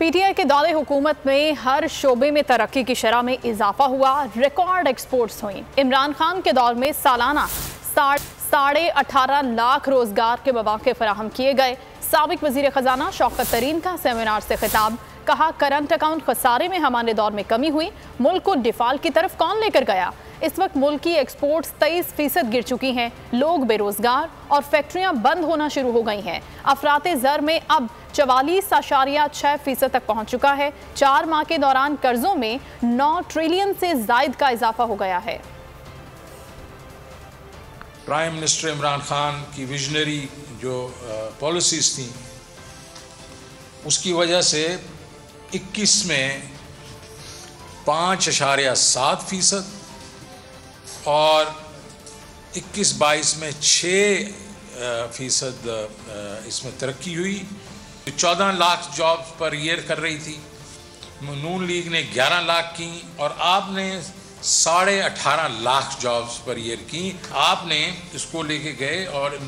PTI के दौरे हुकूमत में हर शोबे में तरक्की की शरह में इजाफा हुआ, रिकॉर्ड एक्सपोर्ट्स हुई। इमरान खान के दौर में सालाना 18.5 लाख रोजगार के मौके फराहम किए गए। साबिक वजीर खजाना शौकत तरीन का सेमिनार से खिताब, कहा करंट अकाउंट खसारे में हमारे दौर में कमी हुई, मुल्क को डिफॉल्ट की तरफ कौन लेकर गया। इस वक्त मुल्क की एक्सपोर्ट्स 23% गिर चुकी हैं, लोग बेरोजगार और फैक्ट्रियां बंद होना शुरू हो गई हैं। अफराते ज़र में अब 44.6% तक पहुंच चुका है। 4 माह के दौरान कर्जों में 9 ट्रिलियन से जायद का इजाफा हो गया है। प्राइम मिनिस्टर इमरान खान की विजनरी जो पॉलिसीज थी, उसकी वजह से 21 में 5.7% और 21-22 में 6% इसमें तरक्की हुई। 14 लाख जॉब्स पर ईयर कर रही थी, नून लीग ने 11 लाख की और आपने 18.5 लाख जॉब्स पर ईयर की। आपने इसको लेके गए और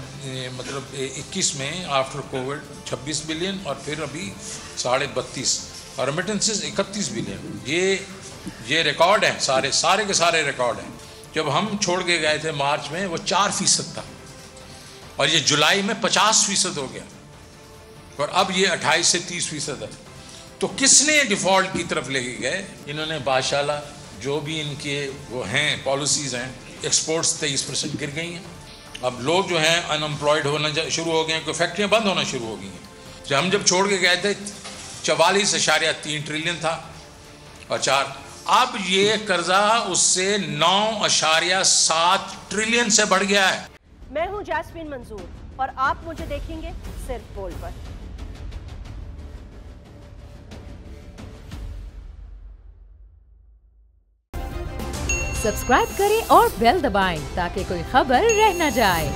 मतलब 21 में आफ्टर कोविड 26 बिलियन और फिर अभी 32.5 और रेमिटेंसेस 31 बिलियन। ये रिकॉर्ड है, सारे के सारे रिकॉर्ड हैं। जब हम छोड़ के गए थे मार्च में वो 4% था और ये जुलाई में 50% हो गया और अब ये 28 से 30% है। तो किसने डिफॉल्ट की तरफ लेके गए? इन्होंने बादशाला जो भी इनके वो हैं पॉलिसीज़ हैं, एक्सपोर्ट्स 23% गिर गई हैं। अब लोग जो हैं अनएम्प्लॉयड होना शुरू हो गए हैं, कोई फैक्ट्रियाँ बंद होना शुरू हो गई हैं। हम जब छोड़ के गए थे 44.3 ट्रिलियन था और 4, अब ये कर्जा उससे 9.7 ट्रिलियन से बढ़ गया है। मैं हूं जैस्मिन मंजूर और आप मुझे देखेंगे सिर्फ बोल पर। सब्सक्राइब करें और बेल दबाएं ताकि कोई खबर रह न जाए।